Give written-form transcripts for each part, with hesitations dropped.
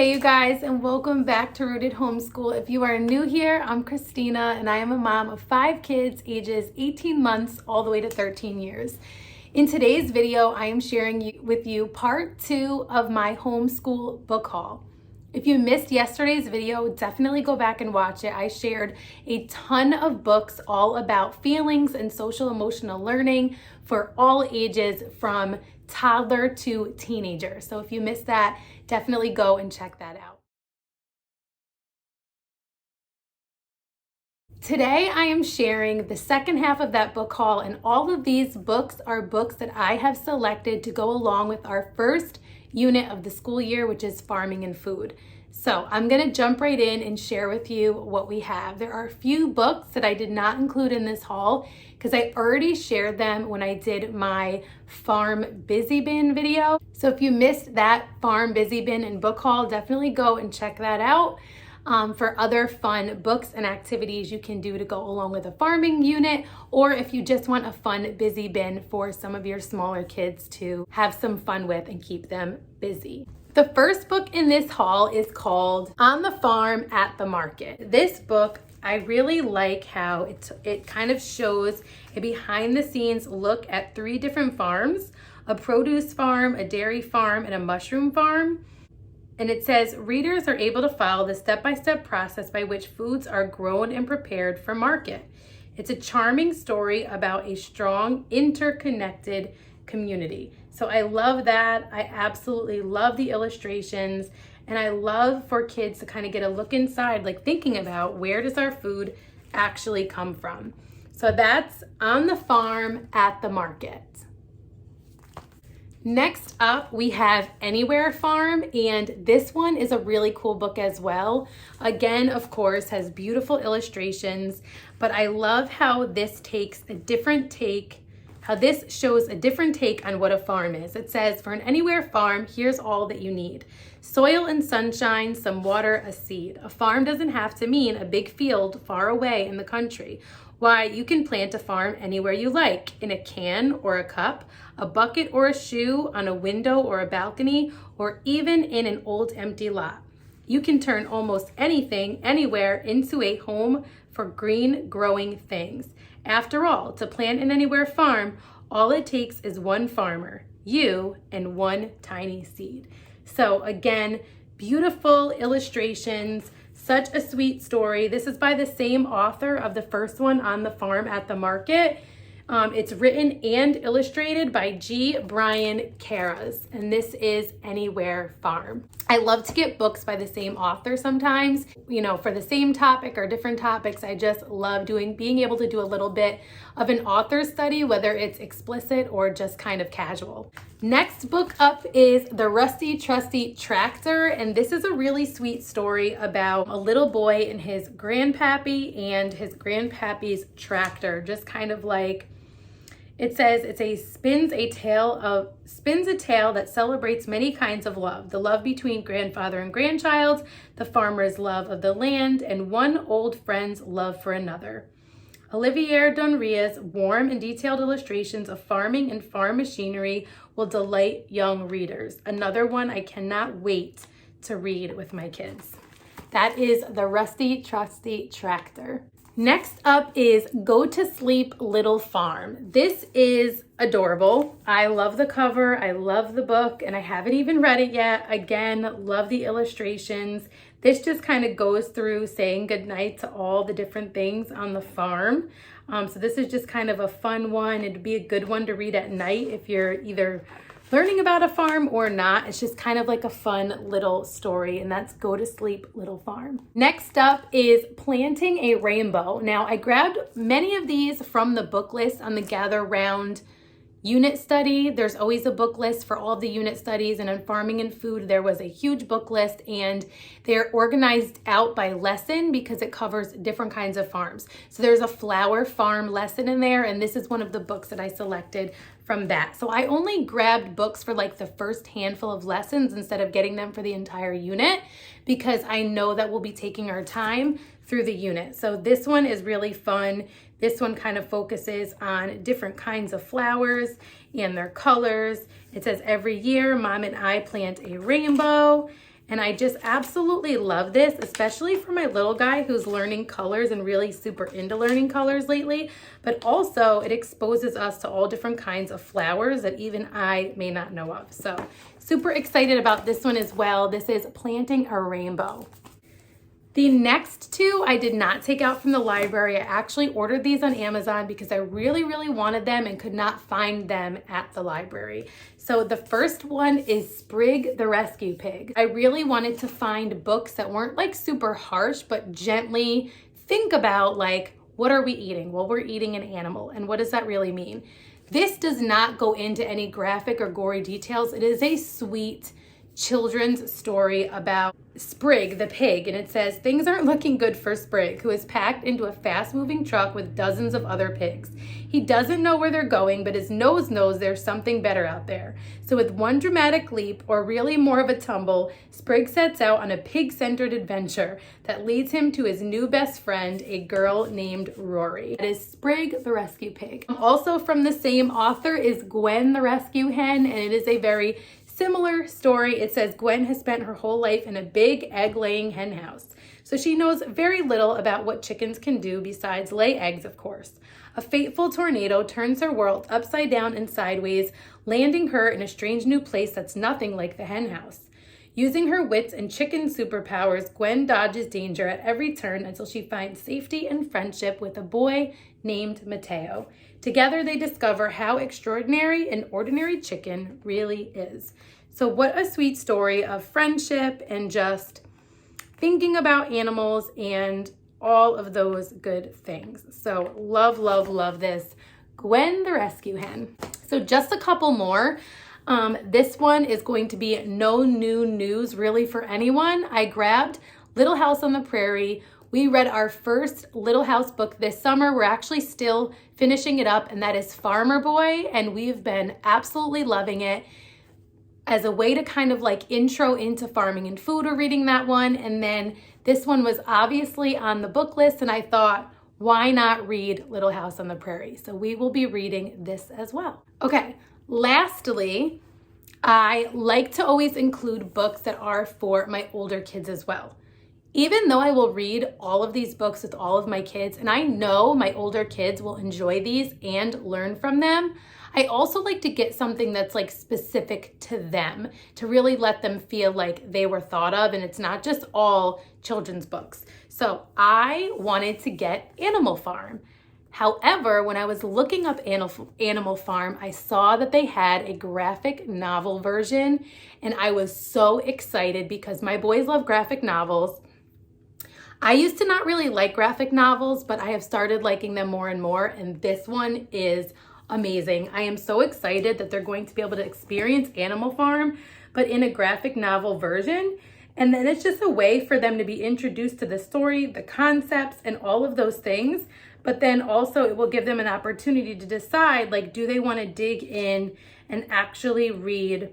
Hey you guys, and welcome back to Rooted Homeschool. If you are new here, I'm Christina and I am a mom of 5 kids ages 18 months all the way to 13 years. In today's video, I am sharing with you part 2 of my homeschool book haul. If you missed yesterday's video, definitely go back and watch it. I shared a ton of books all about feelings and social emotional learning for all ages from toddler to teenager. So if you missed that, definitely go and check that out. Today I am sharing the second half of that book haul, and all of these books are books that I have selected to go along with our first unit of the school year, which is farming and food. So I'm going to jump right in and share with you what we have. There are a few books that I did not include in this haul because I already shared them when I did my farm busy bin video. So if you missed that farm busy bin and book haul, definitely go and check that out. For other fun books and activities you can do to go along with a farming unit, or if you just want a fun busy bin for some of your smaller kids to have some fun with and keep them busy. The first book in this haul is called On the Farm at the Market. This book, I really like how it kind of shows a behind the scenes look at 3 different farms: a produce farm, a dairy farm, and a mushroom farm. And it says readers are able to follow the step-by-step process by which foods are grown and prepared for market. It's a charming story about a strong, interconnected community. So I love that. I absolutely love the illustrations, and I love for kids to kind of get a look inside, like thinking about where does our food actually come from. So that's On the Farm at the Market. Next up, we have Anywhere Farm, and this one is a really cool book as well. Again, of course, has beautiful illustrations, but I love how this takes a different take, how this shows a different take on what a farm is. It says, for an anywhere farm, here's all that you need: soil and sunshine, some water, a seed. A farm doesn't have to mean a big field far away in the country. Why, you can plant a farm anywhere you like, in a can or a cup, a bucket or a shoe, on a window or a balcony, or even in an old empty lot. You can turn almost anything, anywhere, into a home for green growing things. After all, to plant an anywhere farm, all it takes is one farmer, you, and one tiny seed. So again, beautiful illustrations, such a sweet story. This is by the same author of the first one, On the Farm at the Market. It's written and illustrated by G. Brian Caras, and this is Anywhere Farm. I love to get books by the same author sometimes, for the same topic or different topics. I just love being able to do a little bit of an author study, whether it's explicit or just kind of casual. Next book up is The Rusty Trusty Tractor, and this is a really sweet story about a little boy and his grandpappy and his grandpappy's tractor. Just kind of like, it says spins a tale that celebrates many kinds of love: the love between grandfather and grandchild, the farmer's love of the land, and one old friend's love for another. Olivier Donria's warm and detailed illustrations of farming and farm machinery will delight young readers. Another one I cannot wait to read with my kids. That is The Rusty Trusty Tractor. Next up is Go to Sleep Little Farm. This is adorable. I love the cover, I love the book, and I haven't even read it yet. Again, love the illustrations. This just kind of goes through saying goodnight to all the different things on the farm. So this is just kind of a fun one. It'd be a good one to read at night if you're either learning about a farm or not. It's just kind of like a fun little story, and that's Go to Sleep Little Farm. Next up is Planting a Rainbow. Now, I grabbed many of these from the book list on the Gather Round unit study. There's always a book list for all of the unit studies, and on farming and food there was a huge book list, and they're organized out by lesson because it covers different kinds of farms. So there's a flower farm lesson in there, and this is one of the books that I selected from that. So I only grabbed books for like the first handful of lessons instead of getting them for the entire unit, because I know that we'll be taking our time through the unit. So this one is really fun. This one kind of focuses on different kinds of flowers and their colors. It says, every year, Mom and I plant a rainbow. And I just absolutely love this, especially for my little guy who's learning colors and really super into learning colors lately. But also it exposes us to all different kinds of flowers that even I may not know of. So super excited about this one as well. This is Planting a Rainbow. The next two I did not take out from the library. I actually ordered these on Amazon because I really, really wanted them and could not find them at the library. So the first one is Sprig the Rescue Pig. I really wanted to find books that weren't like super harsh, but gently think about like, what are we eating? Well, we're eating an animal. And what does that really mean? This does not go into any graphic or gory details. It is a sweet children's story about Sprig the pig, and it says things aren't looking good for Sprig, who is packed into a fast-moving truck with dozens of other pigs. He doesn't know where they're going, but his nose knows there's something better out there. So with one dramatic leap, or really more of a tumble, Sprig sets out on a pig-centered adventure that leads him to his new best friend, a girl named Rory. That is Sprig the Rescue Pig. Also from the same author is Gwen the Rescue Hen, and it is a very similar story. It says Gwen has spent her whole life in a big egg-laying hen house, so she knows very little about what chickens can do besides lay eggs, of course. A fateful tornado turns her world upside down and sideways, landing her in a strange new place that's nothing like the hen house. Using her wits and chicken superpowers, Gwen dodges danger at every turn until she finds safety and friendship with a boy named Mateo. Together they discover how extraordinary an ordinary chicken really is. So what a sweet story of friendship and just thinking about animals and all of those good things. So love, love, love this. Gwen the Rescue Hen. So just a couple more. This one is going to be no new news really for anyone. I grabbed Little House on the Prairie. We read our first Little House book this summer. We're actually still finishing it up, and that is Farmer Boy, and we've been absolutely loving it. As a way to kind of like intro into farming and food, we're reading that one, and then this one was obviously on the book list, and I thought, why not read Little House on the Prairie? So we will be reading this as well. Okay, lastly, I like to always include books that are for my older kids as well. Even though I will read all of these books with all of my kids, and I know my older kids will enjoy these and learn from them, I also like to get something that's like specific to them to really let them feel like they were thought of, and it's not just all children's books. So I wanted to get Animal Farm. However, when I was looking up Animal Farm, I saw that they had a graphic novel version, and I was so excited because my boys love graphic novels. I used to not really like graphic novels, but I have started liking them more and more, and this one is amazing. I am so excited that they're going to be able to experience Animal Farm, but in a graphic novel version. And then it's just a way for them to be introduced to the story, the concepts, and all of those things. But then also it will give them an opportunity to decide, like, do they want to dig in and actually read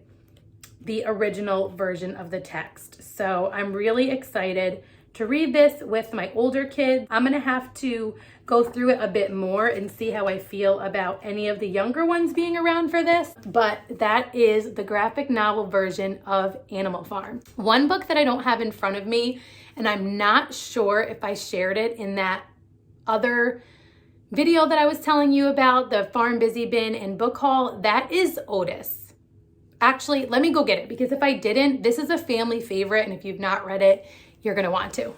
the original version of the text? So I'm really excited to read this with my older kids. I'm gonna have to go through it a bit more and see how I feel about any of the younger ones being around for this, but that is the graphic novel version of Animal Farm. One book that I don't have in front of me, and I'm not sure if I shared it in that other video that I was telling you about, the Farm Busy Bin and book haul, that is Otis. Actually, let me go get it, because if I didn't, this is a family favorite, and if you've not read it, you're gonna want to.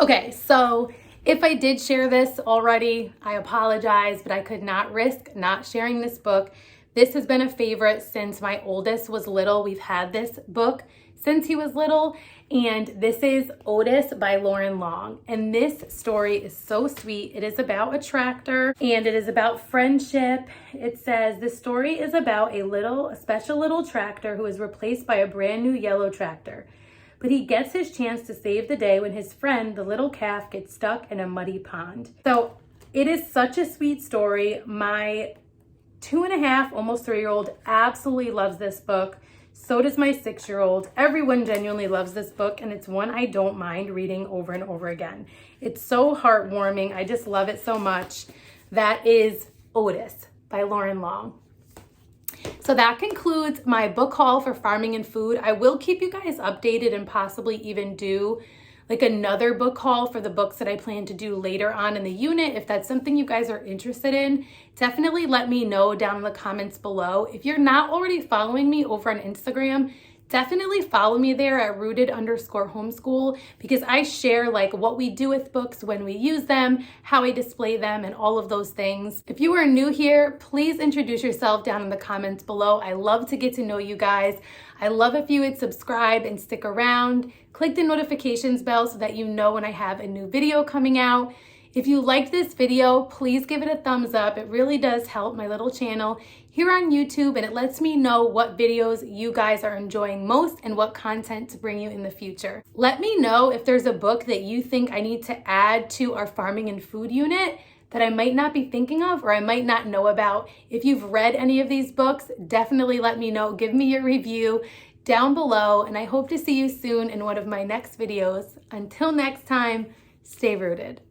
Okay, so if I did share this already, I apologize, but I could not risk not sharing this book. This has been a favorite since my oldest was little. We've had this book since he was little, and this is Otis by Lauren Long. And this story is so sweet. It is about a tractor, and it is about friendship. It says, the story is about a special little tractor who is replaced by a brand new yellow tractor. But he gets his chance to save the day when his friend, the little calf, gets stuck in a muddy pond. So it is such a sweet story. My 2.5, almost 3-year-old absolutely loves this book. So does my 6-year-old. Everyone genuinely loves this book, and it's one I don't mind reading over and over again. It's so heartwarming. I just love it so much. That is Otis by Lauren Long. So that concludes my book haul for farming and food. I will keep you guys updated and possibly even do like another book haul for the books that I plan to do later on in the unit. If that's something you guys are interested in, definitely let me know down in the comments below. If you're not already following me over on Instagram, definitely follow me there at rooted_homeschool, because I share like what we do with books, when we use them, how I display them, and all of those things. If you are new here, please introduce yourself down in the comments below. I love to get to know you guys. I love if you would subscribe and stick around. Click the notifications bell so that you know when I have a new video coming out. If you liked this video, please give it a thumbs up. It really does help my little channel here on YouTube, and it lets me know what videos you guys are enjoying most and what content to bring you in the future. Let me know if there's a book that you think I need to add to our farming and food unit that I might not be thinking of or I might not know about. If you've read any of these books, definitely let me know. Give me your review down below, and I hope to see you soon in one of my next videos. Until next time, stay rooted.